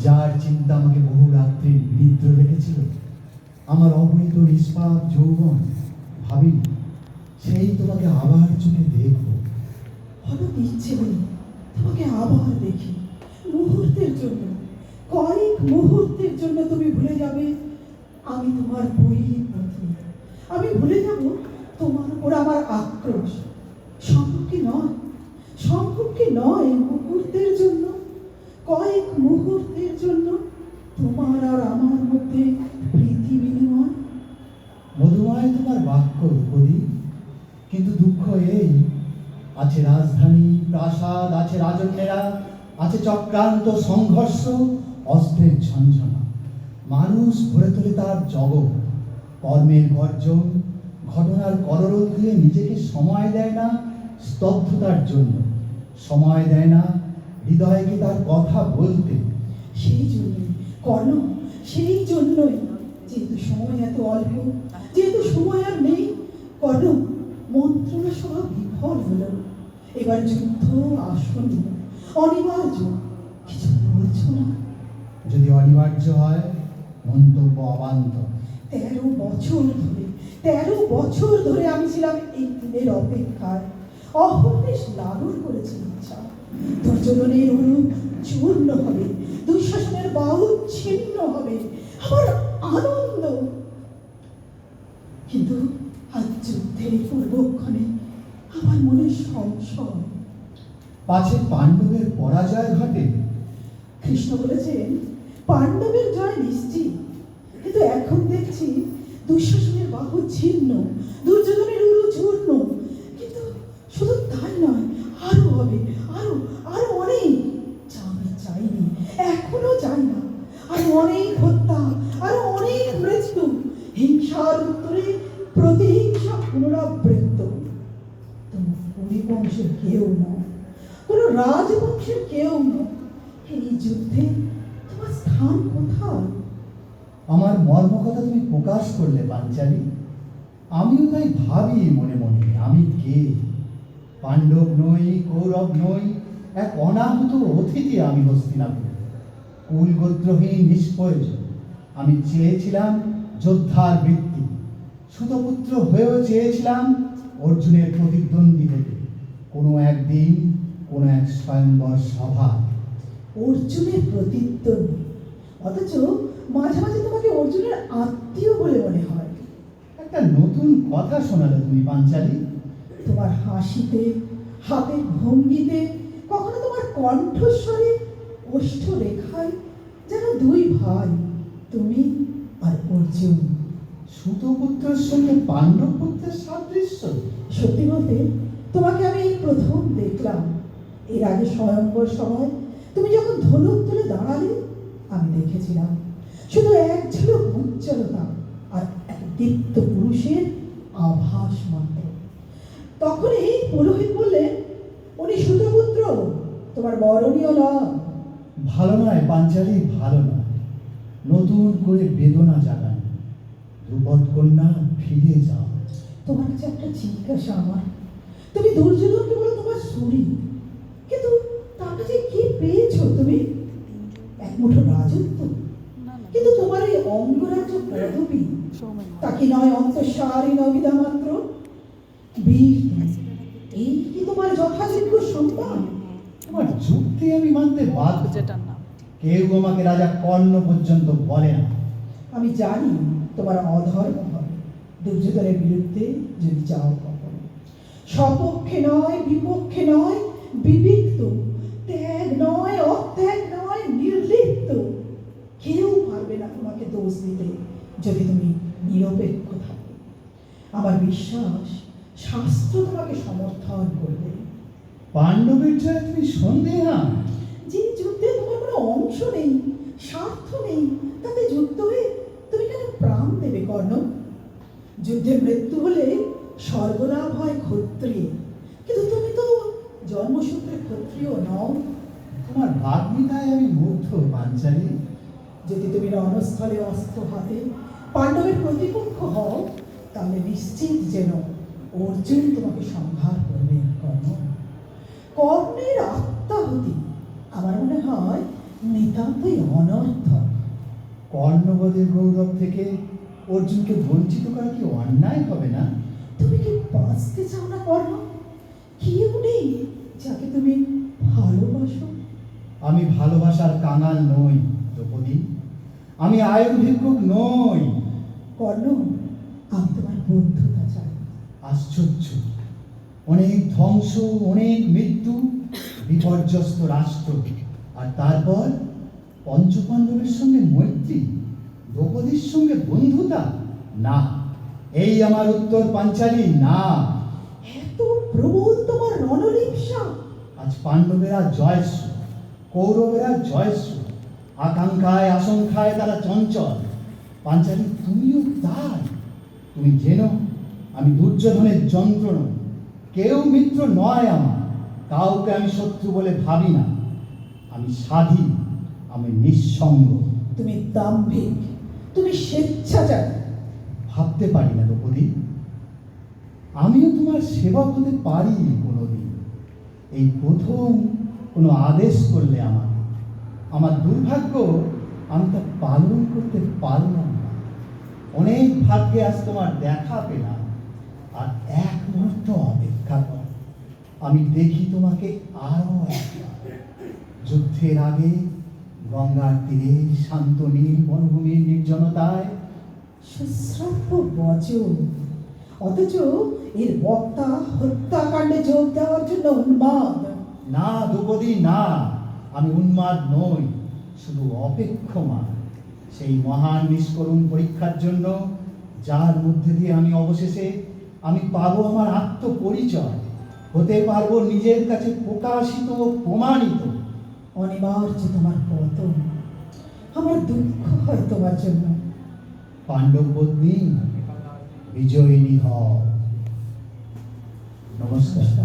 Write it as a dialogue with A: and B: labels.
A: যার চিন্তা আমাকে বহু রাত্রি নিদ্র রেখেছিল, আমার অবৈধ নিষ্পাপ যৌবন, ভাবিনি সেই তোমাকে আবার চোখে দেখব।
B: হঠাৎ ইচ্ছে হলো তোমাকে আবার দেখি, মুহূর্তের জন্য, কয়েক মুহূর্তের জন্য তুমি ভুলে যাবে আমি তোমার বৈরী পত্নী। আমি ভুলে যাব তোমার উপর আমার আক্রোশ। সম্পর্কে নয়, মুহূর্তের জন্য, কয়েক মুহূর্তের জন্য তোমার আর আমার মধ্যে প্রীতি বিনিময়।
A: মধুময় তোমার বাক্য দ্রৌপদী, কিন্তু দুঃখ এই, আছে রাজধানী, প্রাসাদ, আছে রাজন্যেরা, আছে চক্রান্ত, সংঘর্ষ, অস্ত্রের ঝঞ্ঝনা। মানুষ ভরে তোলে তার জগৎ, কর্মের গর্জন, ঘটনার কলরোল দিয়ে নিজেকে সময় দেয় না স্তব্ধতার জন্য, সময় দেয় না হৃদয়কে তার কথা বলতে।
B: সেই জন্যই কর্ণ, সেই জন্যই, যেহেতু সময় এত অল্প, যেহেতু সময় আর নেই, কর্ণ, মন্ত্রণা সভা বিফল হলো। এবার যুদ্ধ আসন্ন, অনিবার্য। কিছু বলছো না?
A: যদি অনিবার্য হয়, মন্তব্য অবান্তর।
B: 13 বছর ধরে আমি ছিলাম এই দিনের অপেক্ষায়। অহর্নিশ লালন করেছি ইচ্ছা, দুর্যোধনের অনুপ চূর্ণ হবে, দুঃশাসনের বাহু ছিন্ন হবে, আমার আনন্দ। কিন্তু আজ যুদ্ধের পূর্বক্ষণে আমার মনে সংশয়।
A: পাছে পাণ্ডবের পরাজয় ঘটে।
B: কৃষ্ণ বলেছেন পাণ্ডবের জয় নিশ্চিত, কিন্তু এখন দেখছি দুঃশাসনের বাহু ছিন্ন, দুর্যোধনের উরু চূর্ণ। কিন্তু শুধু তাই নয়, আরো হবে, আরো আরো অনেক, যা আমি চাইনি, এখনো চাই না। আরো অনেক হত্যা, আরো অনেক মৃত্যু, হিংসার উত্তরে প্রতিহিংসা পুনরাবৃত্ত। তোমার পরিবংশের কেউ নয়, কোন রাজবংশের কেউ নয়। এই যুদ্ধে তোমার স্থান কোথায়?
A: আমার মর্মকথা তুমি প্রকাশ করলে পাঞ্চালী। আমিও তাই ভাবি মনে মনে, আমি কে? পাণ্ডব নই, কৌরব নই, এক অনাহত অতিথি আমি হস্তিনাপুর। কুল গোত্রহীন, নিষ্প্রয়োজন। আমি চেয়েছিলাম যোদ্ধার বৃত্তি, সুতপুত্র হয়েও চেয়েছিলাম অর্জুনের প্রতিদ্বন্দ্বী হতে কোনো একদিন, কোনো এক স্বয়ংবর সভা।
B: অর্জুনের প্রতিদ্বন্দ্বী, অথচ মাঝে মাঝে তোমাকে অর্জুনের আত্মীয় বলে মনে হয়।
A: একটা নতুন কথা শোনালে তুমি পাঞ্চালী।
B: তোমার হাসিতে, হাতের ভঙ্গিতে, কখনো তোমার কণ্ঠস্বরে, ওষ্ঠ রেখায় যেন দুই ভাই, তুমি আর অর্জুন।
A: সুতপুত্রের সঙ্গে পাণ্ডব পুত্রের সাদৃশ্য।
B: সত্যি বলতে তোমাকে আমি এই প্রথম দেখলাম। এর আগে স্বয়ংবর সভায় তুমি যখন ধনুক তুলে দাঁড়ালে, আমি দেখেছিলাম শুধু এক ঝলক উজ্জ্বলতা আর এক দীপ্ত পুরুষের আভাস মাত্র। তখনই পুরোহিত বললেন, উনি সুতপুত্র, তোমার বরণীয় নয়।
A: ভালো নয় পাঞ্চালী, ভালো নয়। নতুন করে বেদনা জাগান। ধ্রুপদ কন্যা, ফিরে যাও।
B: তোমার কাছে একটা জিজ্ঞাসা আমার, তুমি দুর্যোধনকে বলো তোমার শরীর, কিন্তু তার কাছে কি পেয়েছো তুমি? এক মুঠো রাজত্ব, কিন্তু তোমার এই অঙ্গরাজ্য পদবী, তা কি নয় অন্তঃসারী নবিদা মাত্র? বীর, এই কি তোমার যথাযোগ্য সম্মান?
A: তোমার যুক্তি আমি মানতে বাধ্য। কেউ আমাকে রাজা কর্ণ পর্যন্ত বলে না।
B: আমি জানি তোমার অধর্ম হবে দুর্যোধনের বিরুদ্ধে যদি যাও কখনো। সপক্ষে নয়, বিপক্ষে নয়, বিবিক্ত, ত্যাগ নয়, অত্যাগ নয়, নির্লিপ্ত। কেউ পারবে না তোমাকে দোষ দিতে যদি তুমি নিরপেক্ষ থাকো। আমার বিশ্বাস শাস্ত্র তোমাকে সমর্থন করবে।
A: পাণ্ডবের জয় তুমি সন্দেহা?
B: যে যুদ্ধে তোমার কোনো অংশ নেই, স্বার্থ নেই, তাতে যুদ্ধ হয়ে তুমি কেন প্রাণ দেবে কর্ণ? যুদ্ধে মৃত্যু হলে স্বর্গলাভ হয় ক্ষত্রিয়, কিন্তু তুমি তো জন্মসূত্রে ক্ষত্রিয় নও।
A: তোমার বাগ্মিতায় আমি মুগ্ধ পাঞ্চালী।
B: যদি তুমি রণস্থলে অস্ত্র হাতে পাণ্ডবের প্রতিপক্ষ হও, তাহলে নিশ্চিত যেন অর্জুন তোমাকে সংহার করবে কর্ণ। কর্ণের আত্মাহুতি আমার মনে হয় নিতান্তই অনর্থক।
A: কর্ণবদের গৌরব থেকে অর্জুনকে বঞ্চিত করা কি অন্যায় হবে না?
B: তুমি কি বাঁচতে চাও না কর্ণ? কেউ নেই যাকে তুমি ভালোবাসো?
A: আমি ভালোবাসার কাঙাল নই দ্রৌপদী, আমি আয়ুর ভিক্ষুক নই।
B: কর্ণ, আমি তোমার বন্ধুতা চাই।
A: আশ্চর্য, অনেক ধ্বংস, অনেক মৃত্যু, বিপর্যস্ত রাষ্ট্র, আর তারপর পঞ্চপাণ্ডবের সঙ্গে মৈত্রী, দ্রৌপদীর সঙ্গে বন্ধুতা? না, এই আমার উত্তর পাঞ্চালী, না।
B: এত প্রবল তোমার রণলিপ্সা!
A: আজ পাণ্ডবেরা জয়স্ব, কৌরবেরা জয়স্ব, আকাঙ্ক্ষায় আশঙ্কায় তারা চঞ্চল। পাঞ্চালী, তুমিও তাই। তুমি জেনো, আমি দুর্যোধনের যন্ত্রণা, কেউ মিত্র নয় আমার, কাউকে আমি শত্রু বলে ভাবি না। আমি স্বাধীন, আমি নিঃসঙ্গ।
B: তুমি দাম্ভিক, তুমি স্বেচ্ছাচারী।
A: ভাবতে পারি না দ্রৌপদী, আমিও তোমার সেবক হতে পারি কোনোদিন। এই প্রথম কোনো আদেশ করলে আমাকে, আমার দুর্ভাগ্য আমি তা পালন করতে পারলাম না। অনেক ভাগ্যে আজ তোমার দেখা পেলাম, আর এক মুহূর্ত অপেক্ষা কর, আমি দেখি তোমাকে আরো একবার। যুদ্ধের আগে গঙ্গার তীরে শান্ত নীল বনভূমির নির্জনতায়।
B: সুশ্রাব্য বচন, অথচ এর বক্তা হত্যাকাণ্ডে যোগ দেওয়ার জন্য উন্মাদ।
A: না দ্রৌপদী, না, আমি উন্মাদ নই, শুধু অপেক্ষমান সেই মহান নিষ্করুণ পরীক্ষার জন্য, যার মধ্যে দিয়ে আমি অবশেষে পাবো আমার আত্মপরিচয়, হতে পারবো নিজের কাছে প্রকাশিত, প্রমাণিত।
B: অনিবার্য তোমার পতন, আমার দুঃখ হয় তোমার জন্য।
A: পাণ্ডব পত্নী বিজয়িনী হও। নমস্কার।